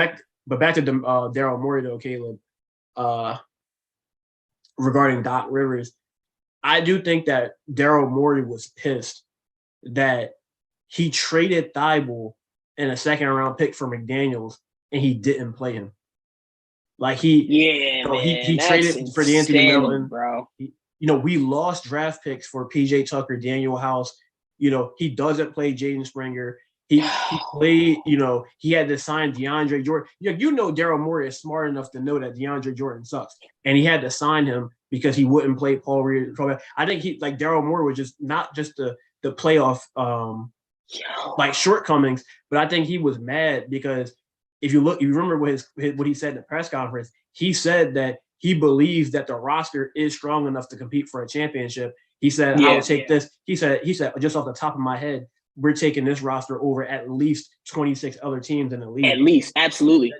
back to Daryl Morey though, Caleb. Uh, Regarding Doc Rivers, I do think that Daryl Morey was pissed that he traded Thibault in a second round pick for McDaniels and he didn't play him. Like he traded for D'Anthony Melton, bro. We lost draft picks for PJ Tucker, Daniel House. He doesn't play Jaden Springer. He played, he had to sign DeAndre Jordan. Daryl Morey is smart enough to know that DeAndre Jordan sucks. And he had to sign him because he wouldn't play Paul Reed. I think Daryl Morey was just not just the playoff shortcomings, but I think he was mad because if you remember what he said in the press conference, he said that he believes that the roster is strong enough to compete for a championship. He said, I will take this. He said, just off the top of my head, we're taking this roster over at least 26 other teams in the league. At least, absolutely.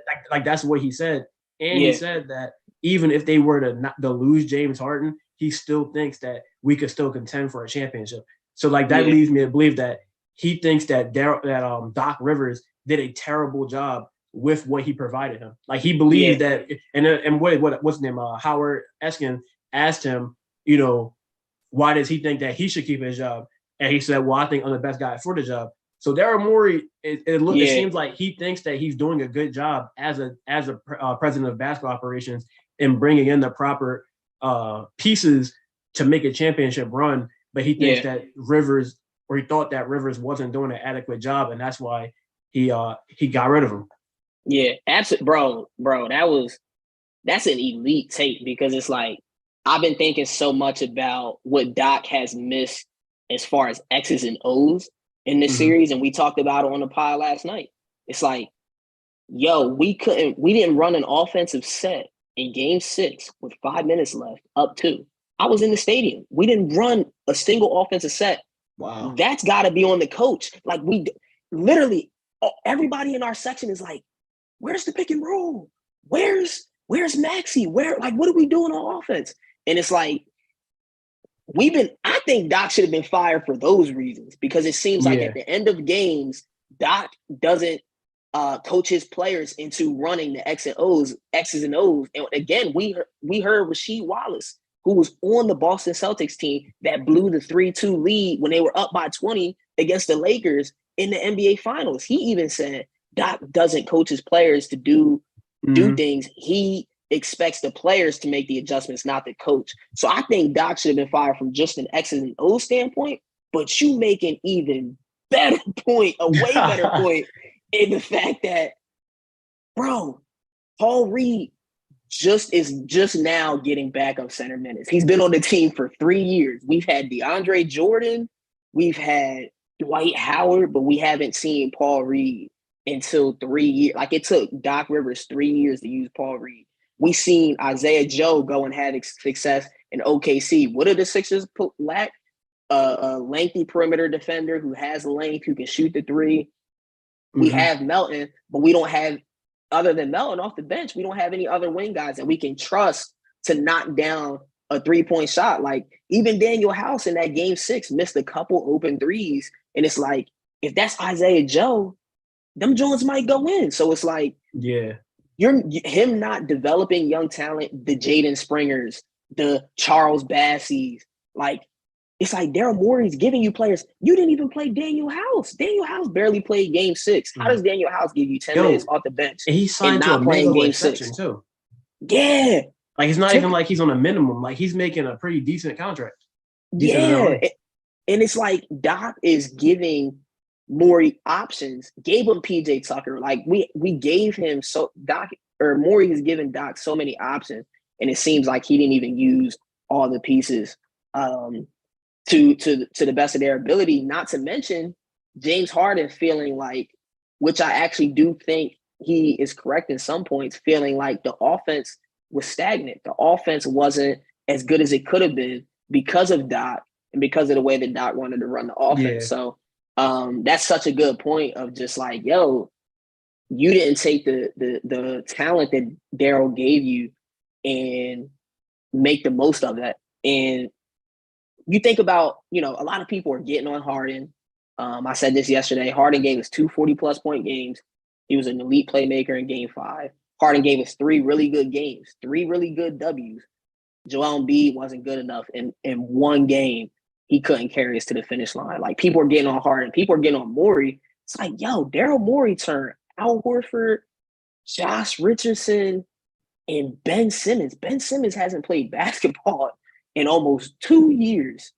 That's what he said. And he said that even if they were to lose James Harden, he still thinks that we could still contend for a championship. So that leads me to believe that he thinks that Doc Rivers did a terrible job with what he provided him. He believes that, and what's his name? Howard Eskin asked him, why does he think that he should keep his job? And he said, well, I think I'm the best guy for the job. So Daryl Morey, it seems like he thinks that he's doing a good job as a president of basketball operations in bringing in the proper pieces to make a championship run. But he thinks that Rivers, or he thought that Rivers wasn't doing an adequate job, and that's why he got rid of him. Yeah, absolutely, bro. That's an elite take because it's I've been thinking so much about what Doc has missed as far as X's and O's in this series, and we talked about it on the pod last night. It's we didn't run an offensive set in Game 6 with 5 minutes left, up 2. I was in the stadium. We didn't run a single offensive set. Wow, that's got to be on the coach. We literally everybody in our section is where's the pick and roll? Where's Maxey? What are we doing on offense? And it's I think Doc should have been fired for those reasons because it seems at the end of games, Doc doesn't coach his players into running the X's and O's. And again, we heard Rasheed Wallace, who was on the Boston Celtics team that blew the 3-2 lead when they were up by 20 against the Lakers in the NBA Finals. He even said Doc doesn't coach his players to do things. He expects the players to make the adjustments, not the coach. So I think Doc should have been fired from just an X's and O's standpoint, but you make an even better point, a way better point in the fact that, bro, Paul Reed is just now getting backup center minutes. He's been on the team for 3 years. We've had DeAndre Jordan, we've had Dwight Howard, but we haven't seen Paul Reed until 3 years. It took Doc Rivers 3 years to use Paul Reed. We seen Isaiah Joe go and have success in OKC. What do the Sixers lack? A lengthy perimeter defender who has length, who can shoot the three. We have Melton, but we don't have, other than Melton off the bench, we don't have any other wing guys that we can trust to knock down a 3-point shot. Even Daniel House in that Game 6 missed a couple open threes. And it's if that's Isaiah Joe, them Jones might go in. So it's him not developing young talent, the Jaden Springers, the Charles Bassies. It's Daryl Morey's giving you players. You didn't even play Daniel House. Daniel House barely played Game 6. How does Daniel House give you 10 minutes off the bench? And he's signed to a playing Game 6 too. Yeah. It's not even he's on a minimum. He's making a pretty decent contract. And it's Doc is giving Morey options, gave him PJ Tucker. We gave him Morey has given Doc so many options, and it seems like he didn't even use all the pieces to the best of their ability. Not to mention James Harden feeling which I actually do think he is correct in some points, feeling the offense was stagnant. The offense wasn't as good as it could have been because of Doc and because of the way that Doc wanted to run the offense. So that's such a good point of just you didn't take the talent that Daryl gave you and make the most of that. And you think about, a lot of people are getting on Harden. I said this yesterday. Harden gave us 2 40-plus point games. He was an elite playmaker in Game 5. Harden gave us 3 really good games, 3 really good W's. Joel Embiid wasn't good enough. In one game, he couldn't carry us to the finish line. Like, people are getting on Harden, people are getting on Morey. It's like, yo, Daryl Morey turned Al Horford, Josh Richardson, and Ben Simmons. Ben Simmons hasn't played basketball in almost 2 years.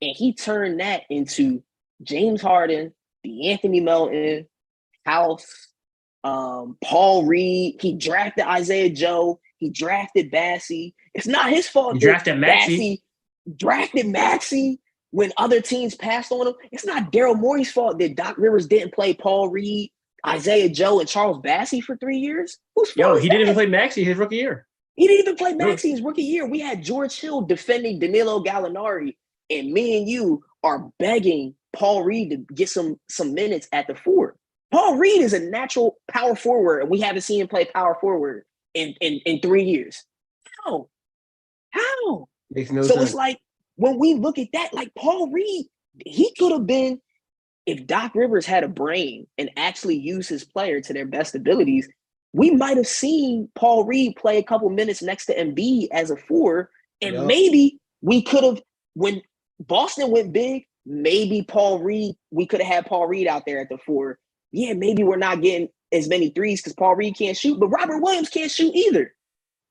And he turned that into James Harden, DeAnthony Melton, House, Paul Reed. He drafted Isaiah Joe. He drafted Bassey. It's not his fault You that drafted Maxey. Bassey drafted Maxey when other teams passed on him. It's not Daryl Morey's fault that Doc Rivers didn't play Paul Reed, Isaiah Joe, and Charles Bassey for 3 years. Whose fault? Yo, he didn't even play Maxey his rookie year. He didn't even play Maxey his rookie year. We had George Hill defending Danilo Gallinari, and me and you are begging Paul Reed to get some minutes at the 4. Paul Reed is a natural power forward, and we haven't seen him play power forward in 3 years. How? Makes no sense. It's like, when we look at that, like, Paul Reed, he could have been, if Doc Rivers had a brain and actually used his player to their best abilities, we might have seen Paul Reed play a couple minutes next to Embiid as a 4, and maybe we could have, when Boston went big, maybe we could have had Paul Reed out there at the 4. Yeah, maybe we're not getting as many threes because Paul Reed can't shoot, but Robert Williams can't shoot either.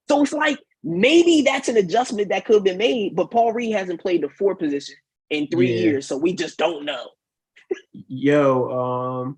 So it's like, maybe that's an adjustment that could have been made, but Paul Reed hasn't played the 4 position in 3 years, so we just don't know. Yo,